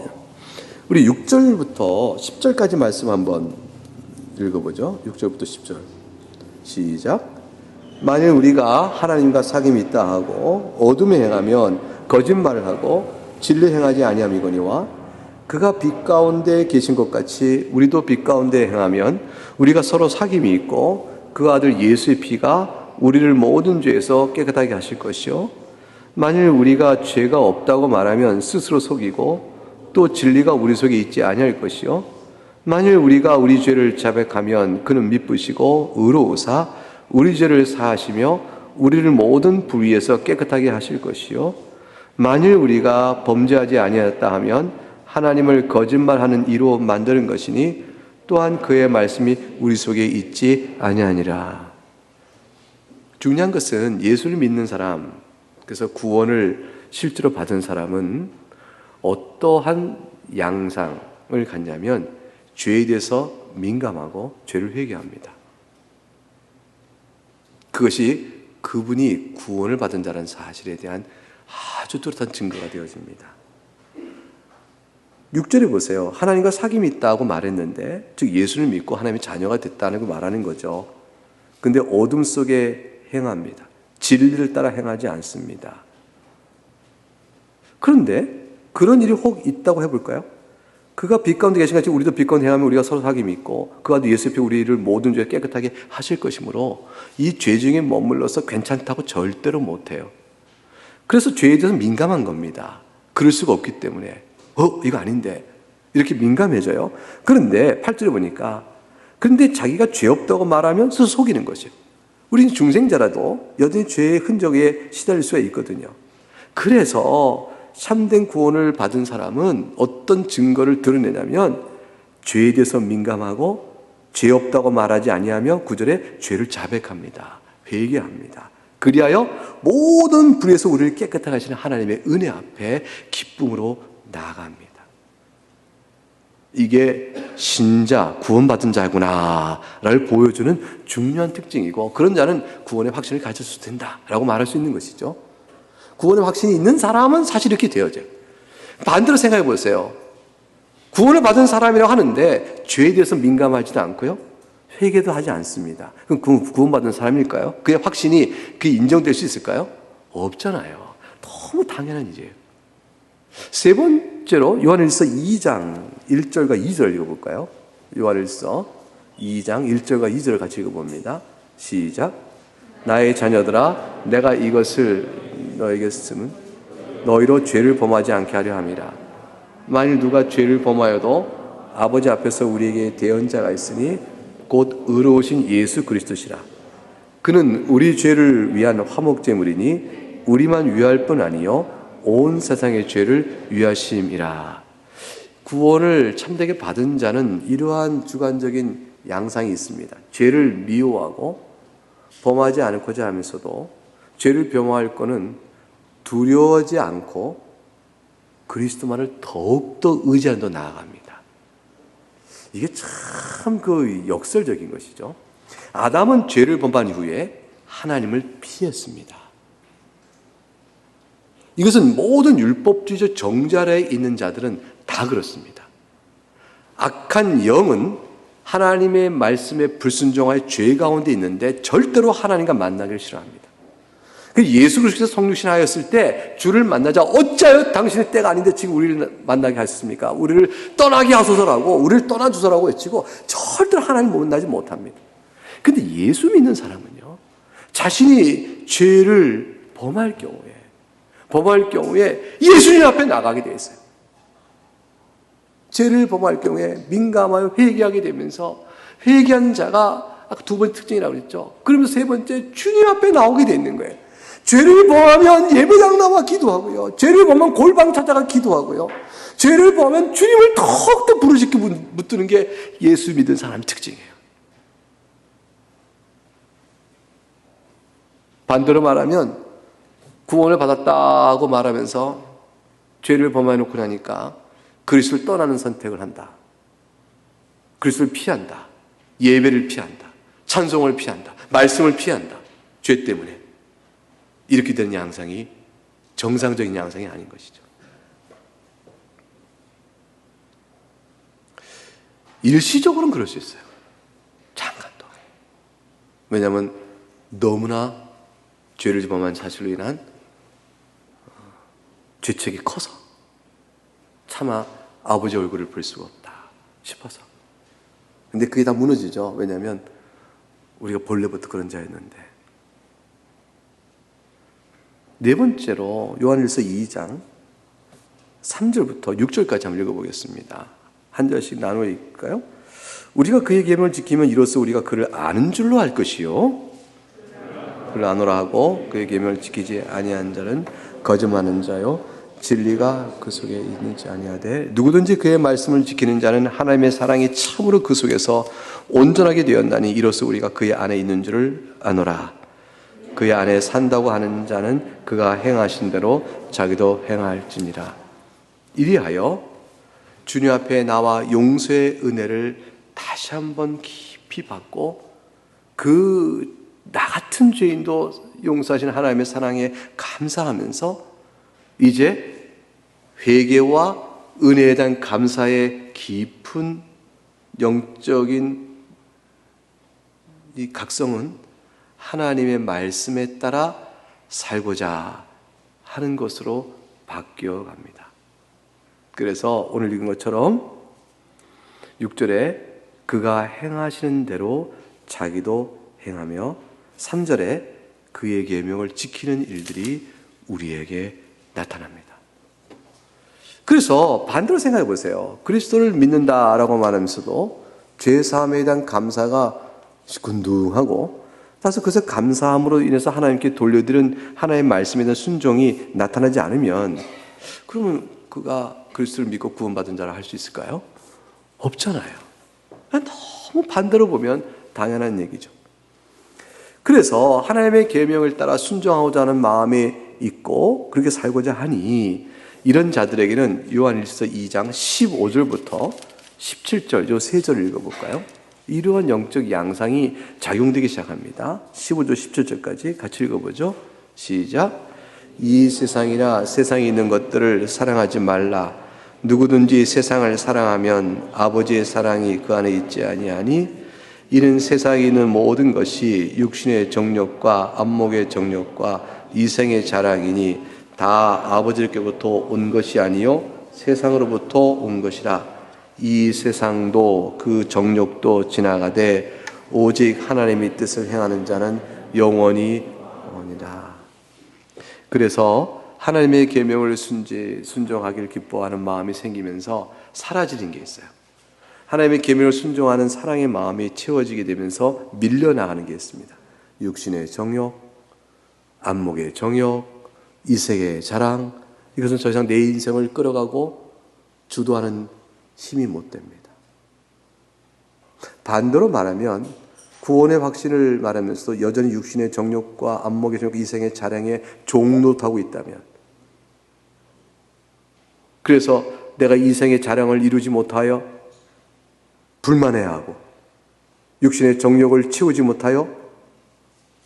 우리 6절부터 10절까지 말씀 한번 읽어보죠. 6절부터 10절. 시작. 만일 우리가 하나님과 사귐이 있다 하고 어둠에 행하면 거짓말을 하고 진리 행하지 아니함이거니와 그가 빛 가운데 계신 것 같이 우리도 빛 가운데 행하면 우리가 서로 사귐이 있고 그 아들 예수의 피가 우리를 모든 죄에서 깨끗하게 하실 것이요 만일 우리가 죄가 없다고 말하면 스스로 속이고 또 진리가 우리 속에 있지 아니할 것이요 만일 우리가 우리 죄를 자백하면 그는 미쁘시고 의로우사 우리 죄를 사하시며 우리를 모든 불의에서 깨끗하게 하실 것이요 만일 우리가 범죄하지 아니하였다 하면 하나님을 거짓말하는 이로 만드는 것이니 또한 그의 말씀이 우리 속에 있지 아니하니라. 중요한 것은 예수를 믿는 사람, 그래서 구원을 실제로 받은 사람은 어떠한 양상을 갖냐면 죄에 대해서 민감하고 죄를 회개합니다. 그것이 그분이 구원을 받은 자라는 사실에 대한 아주 뚜렷한 증거가 되어집니다. 6절에 보세요. 하나님과 사귐이 있다고 말했는데, 즉 예수를 믿고 하나님의 자녀가 됐다는 걸 말하는 거죠. 근데 어둠 속에 행합니다. 진리를 따라 행하지 않습니다. 그런데 그런 일이 혹 있다고 해볼까요? 그가 빛 가운데 계신 같이 우리도 빛 가운데 행하면 우리가 서로 사귐이 있고 그가 예수의 피 우리를 모든 죄 깨끗하게 하실 것이므로 이 죄 중에 머물러서 괜찮다고 절대로 못해요. 그래서 죄에 대해서 민감한 겁니다. 그럴 수가 없기 때문에 이거 아닌데 이렇게 민감해져요. 그런데 8절에 보니까 그런데 자기가 죄 없다고 말하면 스스로 속이는 것이에요. 우리는 중생자라도 여전히 죄의 흔적에 시달릴 수가 있거든요. 그래서 참된 구원을 받은 사람은 어떤 증거를 드러내냐면 죄에 대해서 민감하고 죄 없다고 말하지 아니하며 9절에 죄를 자백합니다. 회개합니다. 그리하여 모든 불에서 우리를 깨끗하게 하시는 하나님의 은혜 앞에 기쁨으로 나아갑니다. 이게 신자, 구원받은 자구나를 보여주는 중요한 특징이고, 그런 자는 구원의 확신을 가졌을 된다라고 말할 수 있는 것이죠. 구원의 확신이 있는 사람은 사실 이렇게 되어져요. 반대로 생각해 보세요. 구원을 받은 사람이라고 하는데 죄에 대해서 민감하지도 않고요, 회개도 하지 않습니다. 그럼 구원받은 사람일까요? 그의 확신이 그게 인정될 수 있을까요? 없잖아요. 너무 당연한 일이에요. 세 번째로 요한일서 2장 1절과 2절 읽어볼까요? 요한일서 2장 1절과 2절 같이 읽어봅니다. 시작. 나의 자녀들아, 내가 이것을 너에게 쓰면 너희로 죄를 범하지 않게 하려 함이라. 만일 누가 죄를 범하여도 아버지 앞에서 우리에게 대언자가 있으니 곧 의로우신 예수 그리스도시라. 그는 우리 죄를 위한 화목제물이니 우리만 위할 뿐 아니요 온 세상의 죄를 위하심이라. 구원을 참되게 받은 자는 이러한 주관적인 양상이 있습니다. 죄를 미워하고 범하지 않고자 하면서도 죄를 범할 거는 두려워하지 않고 그리스도만을 더욱더 의지하는 데 나아갑니다. 이게 참 그 역설적인 것이죠. 아담은 죄를 범한 이후에 하나님을 피했습니다. 이것은 모든 율법주의적 정죄 아래에 있는 자들은 다 그렇습니다. 악한 영은 하나님의 말씀에 불순종하여 죄 가운데 있는데 절대로 하나님과 만나기를 싫어합니다. 예수 그리스도께서 성육신하였을 때 주를 만나자 어찌하여 당신의 때가 아닌데 지금 우리를 만나게 하셨습니까? 우리를 떠나게 하소서라고, 우리를 떠나주소라고 외치고 절대로 하나님 만나지 못합니다. 근데 예수 믿는 사람은요, 자신이 죄를 범할 경우에 예수님 앞에 나가게 되어 있어요. 죄를 범할 경우에 민감하여 회개하게 되면서, 회개한 자가 아까 두 번째 특징이라고 그랬죠. 그러면서 세 번째, 주님 앞에 나오게 되어 있는 거예요. 죄를 범하면 예배당 나와 기도하고요. 죄를 범하면 골방 찾아가 기도하고요. 죄를 범하면 주님을 더욱더 부르짖게 묻드는 게 예수 믿는 사람의 특징이에요. 반대로 말하면 구원을 받았다고 말하면서 죄를 범해놓고 나니까 그리스도를 떠나는 선택을 한다. 그리스도를 피한다. 예배를 피한다. 찬송을 피한다. 말씀을 피한다. 죄 때문에. 이렇게 되는 양상이 정상적인 양상이 아닌 것이죠. 일시적으로는 그럴 수 있어요. 잠깐 동안. 왜냐하면 너무나 죄를 범한 사실로 인한 죄책이 커서 차마 아버지 얼굴을 볼 수가 없다 싶어서. 근데 그게 다 무너지죠. 왜냐하면 우리가 본래부터 그런 자였는데. 네 번째로 요한일서 2장 3절부터 6절까지 한번 읽어보겠습니다. 한 절씩 나누어 읽을까요? 우리가 그의 계명을 지키면 이로써 우리가 그를 아는 줄로 알 것이요, 그를 아노라 하고 그의 계명을 지키지 아니한 자는 거짓말하는 자요, 진리가 그 속에 있는지 아니하되 누구든지 그의 말씀을 지키는 자는 하나님의 사랑이 참으로 그 속에서 온전하게 되었나니 이로써 우리가 그의 안에 있는 줄을 아노라. 그의 안에 산다고 하는 자는 그가 행하신 대로 자기도 행할지니라. 이리하여 주님 앞에 나와 용서의 은혜를 다시 한번 깊이 받고 그 나 같은 죄인도 용서하시는 하나님의 사랑에 감사하면서 이제 회개와 은혜에 대한 감사의 깊은 영적인 이 각성은 하나님의 말씀에 따라 살고자 하는 것으로 바뀌어 갑니다. 그래서 오늘 읽은 것처럼 6절에 그가 행하시는 대로 자기도 행하며 3절에 그의 계명을 지키는 일들이 우리에게 나타납니다. 그래서 반대로 생각해 보세요. 그리스도를 믿는다라고 말하면서도 죄사함에 대한 감사가 시큰둥하고, 따라서 그래서 감사함으로 인해서 하나님께 돌려드린 하나님의 말씀에 대한 순종이 나타나지 않으면, 그러면 그가 그리스도를 믿고 구원받은 자라 할 수 있을까요? 없잖아요. 너무 반대로 보면 당연한 얘기죠. 그래서 하나님의 계명을 따라 순종하고자 하는 마음이 있고 그렇게 살고자 하니 이런 자들에게는 요한일서 2장 15절부터 17절 요 세 절을 읽어볼까요? 이러한 영적 양상이 작용되기 시작합니다. 15절 17절까지 같이 읽어보죠. 시작. 이 세상이나 세상에 있는 것들을 사랑하지 말라. 누구든지 세상을 사랑하면 아버지의 사랑이 그 안에 있지 아니하니 이는 세상에 있는 모든 것이 육신의 정욕과 안목의 정욕과 이생의 자랑이니 다 아버지께로부터 온 것이 아니요 세상으로부터 온 것이라. 이 세상도 그 정욕도 지나가되 오직 하나님의 뜻을 행하는 자는 영원히 오니라. 그래서 하나님의 계명을 순종하기를 기뻐하는 마음이 생기면서 사라지는 게 있어요. 하나님의 계명을 순종하는 사랑의 마음이 채워지게 되면서 밀려나가는 게 있습니다. 육신의 정욕, 안목의 정욕, 이색의 자랑, 이것은 더 이상 내 인생을 끌어가고 주도하는 힘이 못 됩니다. 반대로 말하면 구원의 확신을 말하면서도 여전히 육신의 정욕과 안목의 정욕, 이생의 자랑에 종노하고 있다면, 그래서 내가 이생의 자랑을 이루지 못하여 불만해하고 육신의 정욕을 채우지 못하여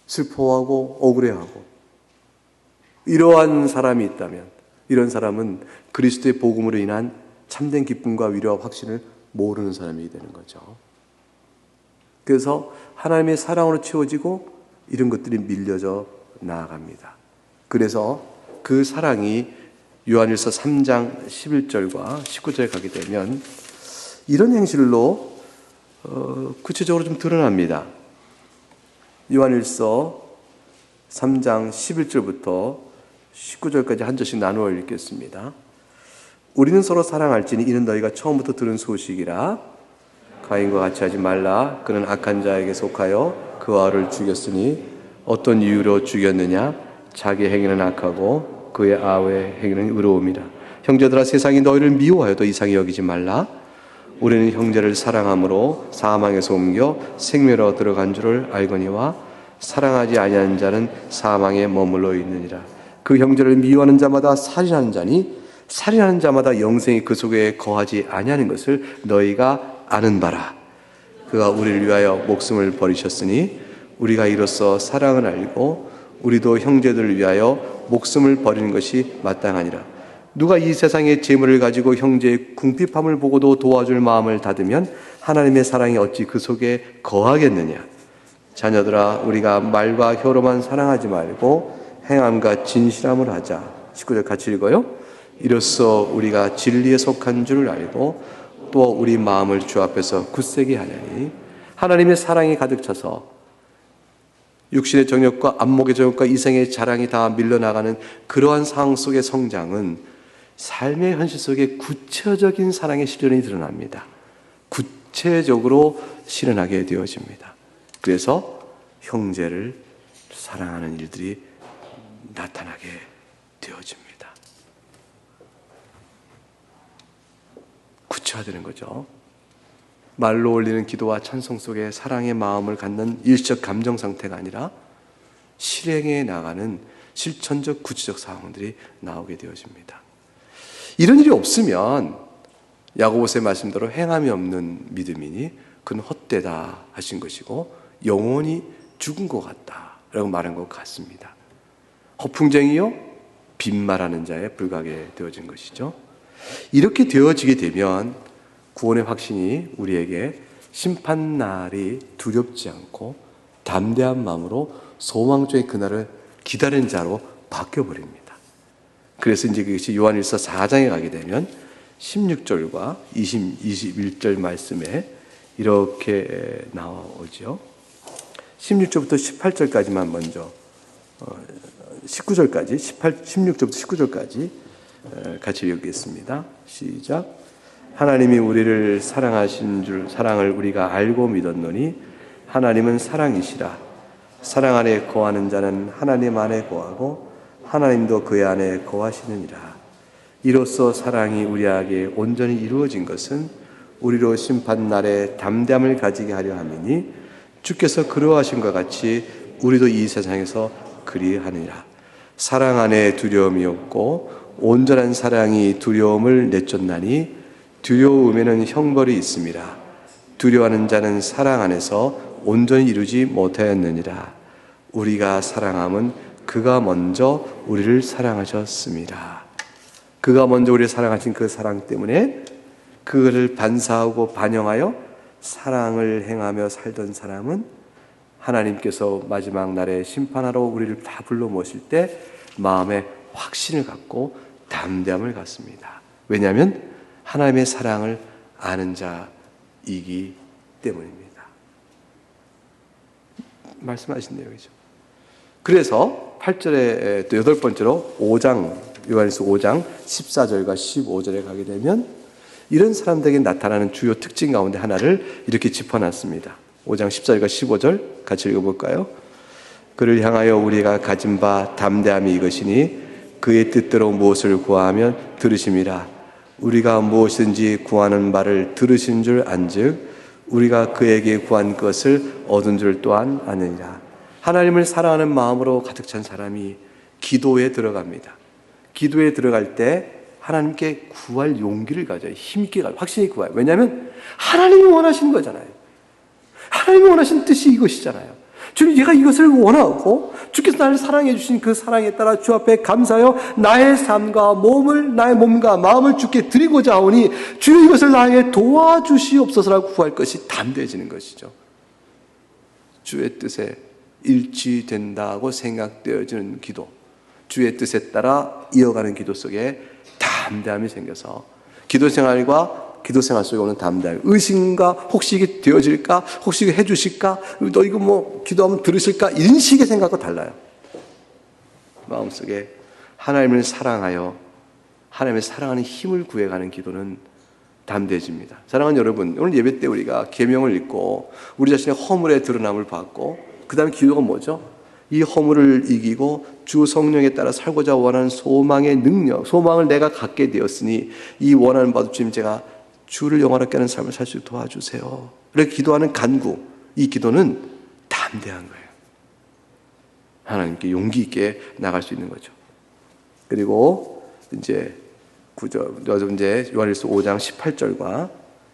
슬퍼하고 억울해하고 이러한 사람이 있다면 이런 사람은 그리스도의 복음으로 인한 참된 기쁨과 위로와 확신을 모르는 사람이 되는 거죠. 그래서 하나님의 사랑으로 채워지고 이런 것들이 밀려져 나아갑니다. 그래서 그 사랑이 요한일서 3장 11절과 19절에 가게 되면 이런 행실로 구체적으로 좀 드러납니다. 요한일서 3장 11절부터 19절까지 한 절씩 나누어 읽겠습니다. 우리는 서로 사랑할지니 이는 너희가 처음부터 들은 소식이라. 가인과 같이 하지 말라. 그는 악한 자에게 속하여 그 아를 죽였으니 어떤 이유로 죽였느냐? 자기 행위는 악하고 그의 아의 행위는 의로움이라. 형제들아, 세상이 너희를 미워하여도 이상히 여기지 말라. 우리는 형제를 사랑함으로 사망에서 옮겨 생명으로 들어간 줄을 알거니와 사랑하지 아니하는 자는 사망에 머물러 있느니라. 그 형제를 미워하는 자마다 살인하는 자니 살인하는 자마다 영생이 그 속에 거하지 아니하는 것을 너희가 아는 바라. 그가 우리를 위하여 목숨을 버리셨으니 우리가 이로써 사랑을 알고 우리도 형제들을 위하여 목숨을 버리는 것이 마땅하니라. 누가 이 세상의 재물을 가지고 형제의 궁핍함을 보고도 도와줄 마음을 닫으면 하나님의 사랑이 어찌 그 속에 거하겠느냐. 자녀들아, 우리가 말과 혀로만 사랑하지 말고 행함과 진실함을 하자. 19절 같이 읽어요. 이로써 우리가 진리에 속한 줄을 알고 또 우리 마음을 주 앞에서 굳세게 하려니 하나님의 사랑이 가득 차서 육신의 정욕과 안목의 정욕과 이생의 자랑이 다 밀려나가는 그러한 상황 속의 성장은 삶의 현실 속에 구체적인 사랑의 실현이 드러납니다. 구체적으로 실현하게 되어집니다. 그래서 형제를 사랑하는 일들이 나타나게 되어집니다. 구체화되는 거죠. 말로 올리는 기도와 찬송 속에 사랑의 마음을 갖는 일시적 감정 상태가 아니라 실행에 나가는 실천적 구체적 상황들이 나오게 되어집니다. 이런 일이 없으면 야고보서의 말씀대로 행함이 없는 믿음이니 그는 헛되다 하신 것이고 영원히 죽은 것 같다라고 말한 것 같습니다. 허풍쟁이요 빈말하는 자에 불과하게 되어진 것이죠. 이렇게 되어지게 되면 구원의 확신이 우리에게 심판날이 두렵지 않고 담대한 마음으로 소망적인 그날을 기다리는 자로 바뀌어버립니다. 그래서 이제 그것이 요한일서 4장에 가게 되면 16절과 21절 말씀에 이렇게 나오죠. 16절부터 18절까지만 먼저 19절까지 16절부터 19절까지 같이 읽겠습니다. 시작. 하나님이 우리를 사랑하신 줄 사랑을 우리가 알고 믿었노니 하나님은 사랑이시라. 사랑 안에 거하는 자는 하나님 안에 거하고 하나님도 그의 안에 거하시느니라. 이로써 사랑이 우리에게 온전히 이루어진 것은 우리로 심판날에 담대함을 가지게 하려 함이니 주께서 그러하신 것 같이 우리도 이 세상에서 그리하느니라. 사랑 안에 두려움이 없고 온전한 사랑이 두려움을 내쫓나니 두려움에는 형벌이 있습니다. 두려워하는 자는 사랑 안에서 온전히 이루지 못하였느니라. 우리가 사랑함은 그가 먼저 우리를 사랑하셨습니다. 그가 먼저 우리를 사랑하신 그 사랑 때문에 그거를 반사하고 반영하여 사랑을 행하며 살던 사람은 하나님께서 마지막 날에 심판하러 우리를 다 불러 모실 때 마음에 확신을 갖고 담대함을 갖습니다. 왜냐하면 하나님의 사랑을 아는 자이기 때문입니다. 말씀하신 내용이죠. 그래서 8절에 또 8번째로 5장, 요한일서 5장 14절과 15절에 가게 되면 이런 사람들에게 나타나는 주요 특징 가운데 하나를 이렇게 짚어놨습니다. 5장 14절과 15절 같이 읽어볼까요? 그를 향하여 우리가 가진 바 담대함이 이것이니 그의 뜻대로 무엇을 구하면 들으심이라. 우리가 무엇이든지 구하는 바를 들으신 줄 안즉 우리가 그에게 구한 것을 얻은 줄 또한 아느니라. 하나님을 사랑하는 마음으로 가득 찬 사람이 기도에 들어갑니다. 기도에 들어갈 때 하나님께 구할 용기를 가져요. 힘있게 가져요. 확신히 구해요. 왜냐하면 하나님이 원하시는 거잖아요. 하나님이 원하시는 뜻이 이것이잖아요. 주님, 얘가 이것을 원하고 주께서 나를 사랑해 주신 그 사랑에 따라 주 앞에 감사하여 나의 삶과 나의 몸과 마음을 주께 드리고자 하오니 주님 이것을 나에게 도와주시옵소서라고 구할 것이 담대해지는 것이죠. 주의 뜻에 일치된다고 생각되어지는 기도, 주의 뜻에 따라 이어가는 기도 속에 담대함이 생겨서 기도 생활과 기도 생활 속에 오는 담대함, 의심과 혹시 이게 되어질까? 혹시 이게 해주실까? 너 이거 뭐 기도하면 들으실까? 이런 식의 생각과 달라요. 마음속에 하나님을 사랑하여 하나님의 사랑하는 힘을 구해가는 기도는 담대해집니다. 사랑하는 여러분, 오늘 예배 때 우리가 계명을 읽고 우리 자신의 허물의 드러남을 받고 그 다음에 기도가 뭐죠? 이 허물을 이기고 주 성령에 따라 살고자 원하는 소망의 능력, 소망을 내가 갖게 되었으니 이 원하는 바도 주님 제가 주를 영원하게 하는 삶을 살 수 있도록 도와주세요. 이렇게 기도하는 간구, 이 기도는 담대한 거예요. 하나님께 용기 있게 나갈 수 있는 거죠. 그리고 이제 요한일서 5장 18절과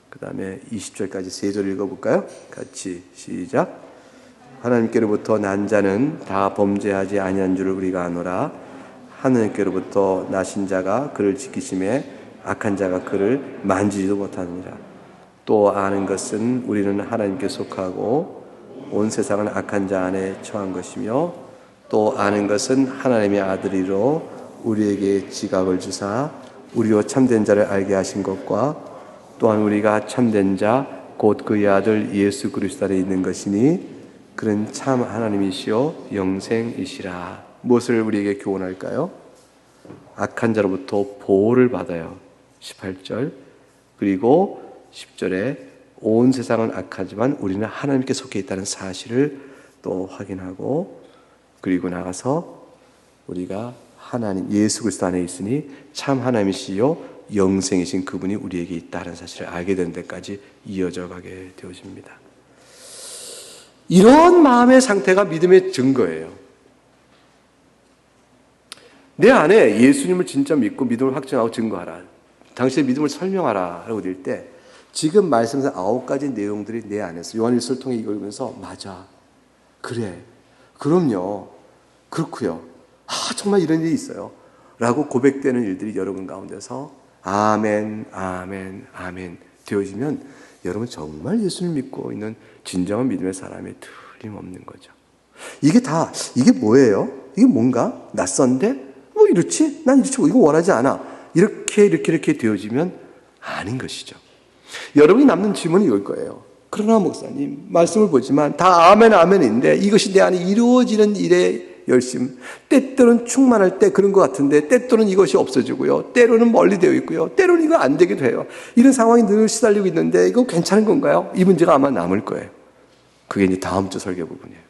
그 다음에 20절까지 세 절 읽어볼까요? 같이 시작. 하나님께로부터 난 자는 다 범죄하지 아니한 줄을 우리가 아노라. 하나님께로부터 나신 자가 그를 지키심에 악한 자가 그를 만지지도 못하느니라. 또 아는 것은 우리는 하나님께 속하고 온 세상은 악한 자 안에 처한 것이며 또 아는 것은 하나님의 아들이로 우리에게 지각을 주사 우리로 참된 자를 알게 하신 것과 또한 우리가 참된 자 곧 그의 아들 예수 그리스도 안에 있는 것이니 그는 참 하나님이시요 영생이시라. 무엇을 우리에게 교훈할까요? 악한 자로부터 보호를 받아요. 18절. 그리고 10절에 온 세상은 악하지만 우리는 하나님께 속해 있다는 사실을 또 확인하고 그리고 나가서 우리가 하나님 예수 그리스도 안에 있으니 참 하나님이시요 영생이신 그분이 우리에게 있다는 사실을 알게 되는 데까지 이어져 가게 되어집니다. 이런 마음의 상태가 믿음의 증거예요. 내 안에 예수님을 진짜 믿고 믿음을 확증하고 증거하라. 당신의 믿음을 설명하라 라고 될 때 지금 말씀하신 9가지 내용들이 내 안에서 요한일서를 통해 읽으면서 맞아. 그래. 그럼요. 그렇고요. 정말 이런 일이 있어요. 라고 고백되는 일들이 여러분 가운데서 아멘, 아멘, 아멘 되어지면 여러분 정말 예수를 믿고 있는 진정한 믿음의 사람이 틀림없는 거죠. 이게 뭐예요? 이게 뭔가? 낯선데? 뭐 이렇지? 난 이거 원하지 않아. 이렇게 되어지면 아닌 것이죠. 여러분이 남는 질문은 이걸 거예요. 그러나 목사님, 말씀을 보지만 다 아멘, 아멘인데 이것이 내 안에 이루어지는 일에 열심, 때때로는 충만할 때 그런 것 같은데 때때로는 이것이 없어지고요. 때로는 멀리 되어 있고요. 때로는 이거 안 되기도 해요. 이런 상황이 늘 시달리고 있는데 이거 괜찮은 건가요? 이 문제가 아마 남을 거예요. 그게 이제 다음 주 설교 부분이에요.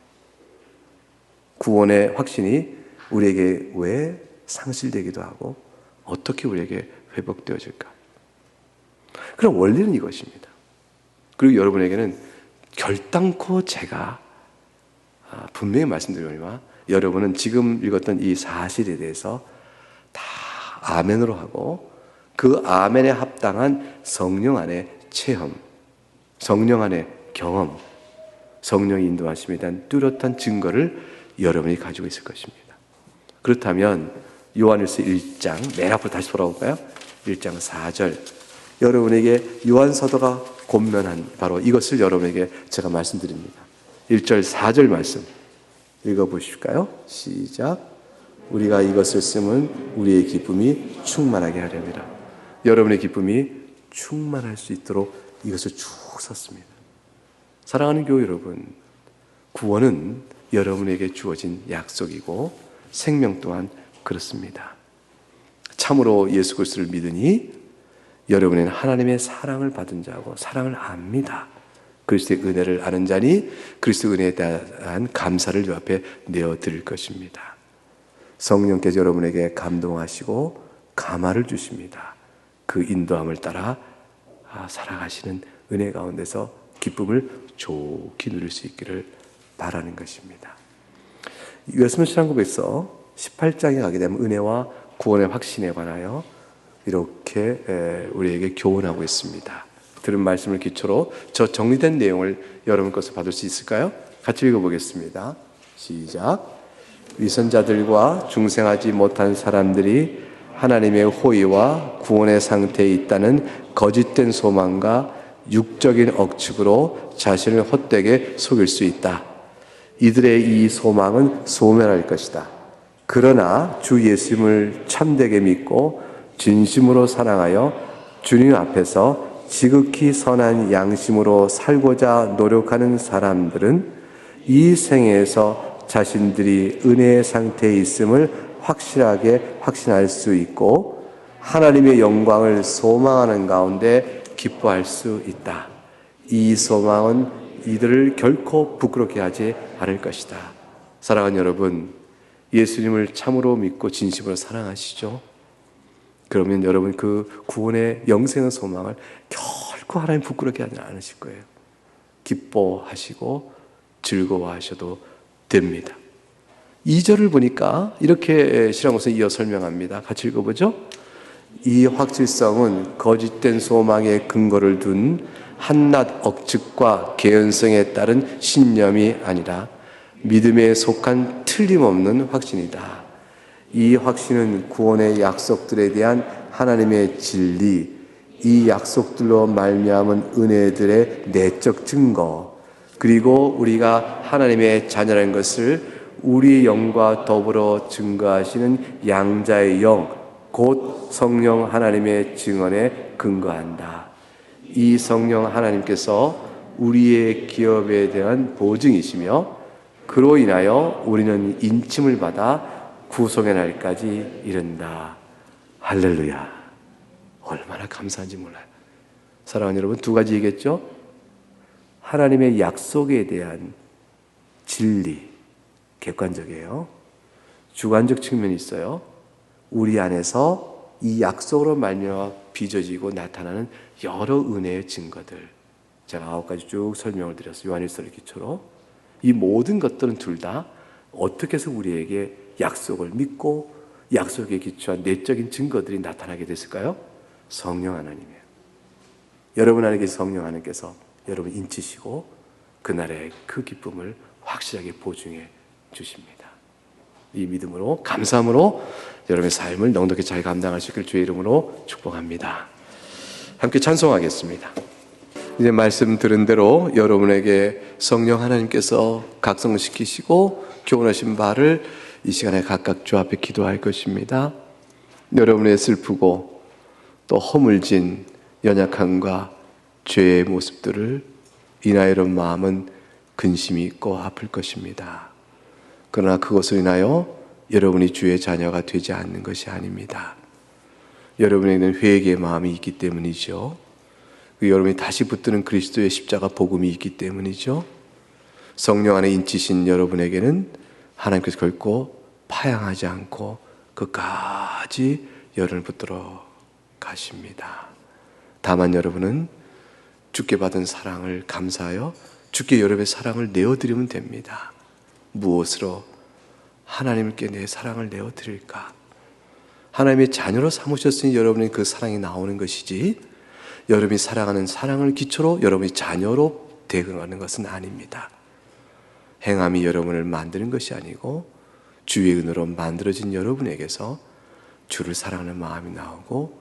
구원의 확신이 우리에게 왜 상실되기도 하고 어떻게 우리에게 회복되어질까? 그럼 원리는 이것입니다. 그리고 여러분에게는 결단코 제가 분명히 말씀드리노니와 여러분은 지금 읽었던 이 사실에 대해서 다 아멘으로 하고 그 아멘에 합당한 성령 안의 체험, 성령 안의 경험, 성령의 인도하심에 대한 뚜렷한 증거를 여러분이 가지고 있을 것입니다. 그렇다면 요한일서 1장, 맨 앞으로 다시 돌아올까요? 1장 4절, 여러분에게 요한 사도가 권면한 바로 이것을 여러분에게 제가 말씀드립니다. 1절 4절 말씀 읽어보실까요? 시작. 우리가 이것을 쓰면 우리의 기쁨이 충만하게 하려니라. 여러분의 기쁨이 충만할 수 있도록 이것을 쭉 썼습니다. 사랑하는 교회 여러분, 구원은 여러분에게 주어진 약속이고 생명 또한 그렇습니다. 참으로 예수 그리스도를 믿으니 여러분은 하나님의 사랑을 받은 자고 사랑을 압니다. 그리스도의 은혜를 아는 자니 그리스도의 은혜에 대한 감사를 요 앞에 내어드릴 것입니다. 성령께서 여러분에게 감동하시고 감화를 주십니다. 그 인도함을 따라 살아가시는 은혜 가운데서 기쁨을 좋게 누릴 수 있기를 바라는 것입니다. 웨스민스터 신앙고백서 18장에 가게 되면 은혜와 구원의 확신에 관하여 이렇게 우리에게 교훈하고 있습니다. 들은 말씀을 기초로 저 정리된 내용을 여러분 것을 받을 수 있을까요? 같이 읽어보겠습니다. 시작. 위선자들과 중생하지 못한 사람들이 하나님의 호의와 구원의 상태에 있다는 거짓된 소망과 육적인 억측으로 자신을 헛되게 속일 수 있다. 이들의 이 소망은 소멸할 것이다. 그러나 주 예수님을 참되게 믿고 진심으로 사랑하여 주님 앞에서 지극히 선한 양심으로 살고자 노력하는 사람들은 이 생애에서 자신들이 은혜의 상태에 있음을 확실하게 확신할 수 있고 하나님의 영광을 소망하는 가운데 기뻐할 수 있다. 이 소망은 이들을 결코 부끄럽게 하지 않을 것이다. 사랑하는 여러분, 예수님을 참으로 믿고 진심으로 사랑하시죠? 그러면 여러분 그 구원의 영생의 소망을 결코 하나님 부끄럽게 하지 않으실 거예요. 기뻐하시고 즐거워하셔도 됩니다. 2절을 보니까 이렇게 신앙고서 이어 설명합니다. 같이 읽어보죠. 이 확실성은 거짓된 소망에 근거를 둔 한낱 억측과 개연성에 따른 신념이 아니라 믿음에 속한 틀림없는 확신이다. 이 확신은 구원의 약속들에 대한 하나님의 진리, 이 약속들로 말미암은 은혜들의 내적 증거, 그리고 우리가 하나님의 자녀라는 것을 우리 영과 더불어 증거하시는 양자의 영, 곧 성령 하나님의 증언에 근거한다. 이 성령 하나님께서 우리의 기업에 대한 보증이시며 그로 인하여 우리는 인침을 받아 구속의 날까지 이른다. 할렐루야. 얼마나 감사한지 몰라요. 사랑하는 여러분, 두 가지 얘기했죠? 하나님의 약속에 대한 진리, 객관적이에요. 주관적 측면이 있어요. 우리 안에서 이 약속으로 말미암아 빚어지고 나타나는 여러 은혜의 증거들. 제가 9가지 쭉 설명을 드렸어요. 요한일서를 기초로. 이 모든 것들은 둘 다 어떻게 해서 우리에게 약속을 믿고 약속에 기초한 내적인 증거들이 나타나게 됐을까요? 성령 하나님이에요. 여러분 안에 계신 성령 하나님께서 여러분 인치시고 그날의 그 기쁨을 확실하게 보증해 주십니다. 이 믿음으로 감사함으로 여러분의 삶을 넉넉히 잘 감당할 수 있길 주의 이름으로 축복합니다. 함께 찬송하겠습니다. 이제 말씀 들은 대로 여러분에게 성령 하나님께서 각성시키시고 교훈하신 바를 이 시간에 각각 주 앞에 기도할 것입니다. 여러분의 슬프고 또 허물진 연약함과 죄의 모습들을 인하여 이런 마음은 근심이 있고 아플 것입니다. 그러나 그것을 인하여 여러분이 주의 자녀가 되지 않는 것이 아닙니다. 여러분에게는 회개의 마음이 있기 때문이죠. 여러분이 다시 붙드는 그리스도의 십자가 복음이 있기 때문이죠. 성령 안에 인치신 여러분에게는 하나님께서 결코 파양하지 않고 끝까지 여러분을 붙들어 가십니다. 다만 여러분은 주께 받은 사랑을 감사하여 주께 여러분의 사랑을 내어드리면 됩니다. 무엇으로 하나님께 내 사랑을 내어드릴까? 하나님의 자녀로 삼으셨으니 여러분의 그 사랑이 나오는 것이지, 여러분이 사랑하는 사랑을 기초로 여러분이 자녀로 되어가는 것은 아닙니다. 행함이 여러분을 만드는 것이 아니고 주의 은혜로 만들어진 여러분에게서 주를 사랑하는 마음이 나오고,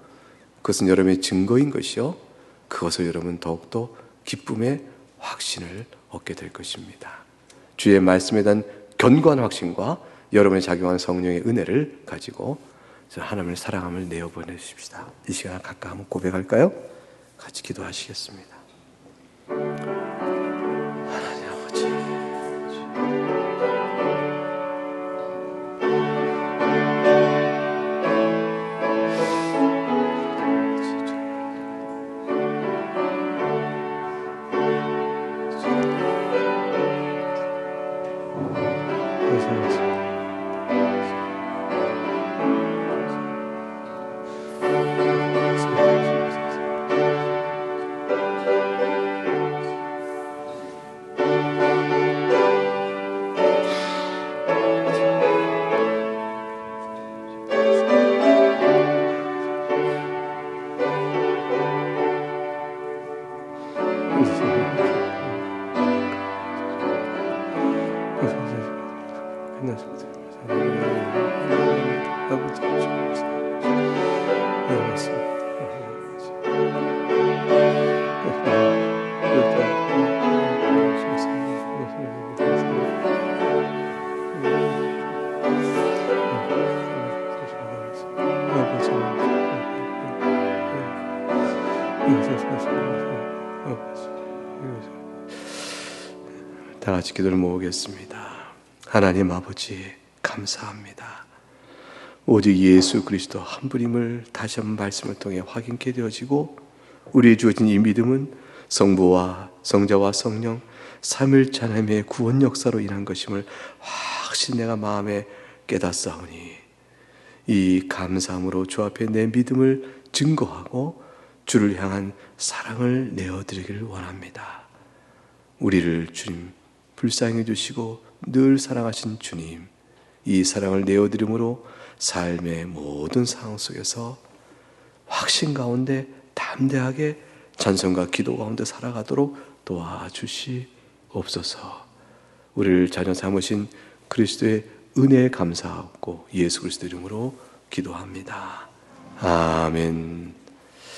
그것은 여러분의 증거인 것이요, 그것을 여러분 더욱더 기쁨의 확신을 얻게 될 것입니다. 주의 말씀에 대한 견고한 확신과 여러분의 작용한 성령의 은혜를 가지고 하나님을 사랑함을 내어보내십시다. 이 시간 각각 한번 고백할까요? 같이 기도하시겠습니다. 하나님 아버지, 다 같이 기도를 모으겠습니다. 하나님 아버지, 감사합니다. 오직 예수 그리스도 한 분임을 다시 한번 말씀을 통해 확인케 되어지고, 우리의 주어진 이 믿음은 성부와 성자와 성령 삼일체 하나님의 구원 역사로 인한 것임을 확실히 내가 마음에 깨닫사오니, 이 감사함으로 주 앞에 내 믿음을 증거하고 주를 향한 사랑을 내어드리기를 원합니다. 우리를 주님 불쌍히 주시고 늘 사랑하신 주님, 이 사랑을 내어드림으로 삶의 모든 상황 속에서 확신 가운데 담대하게 찬송과 기도 가운데 살아가도록 도와주시옵소서. 우리를 자녀 삼으신 그리스도의 은혜에 감사하고 예수 그리스도 이름으로 기도합니다. 아멘.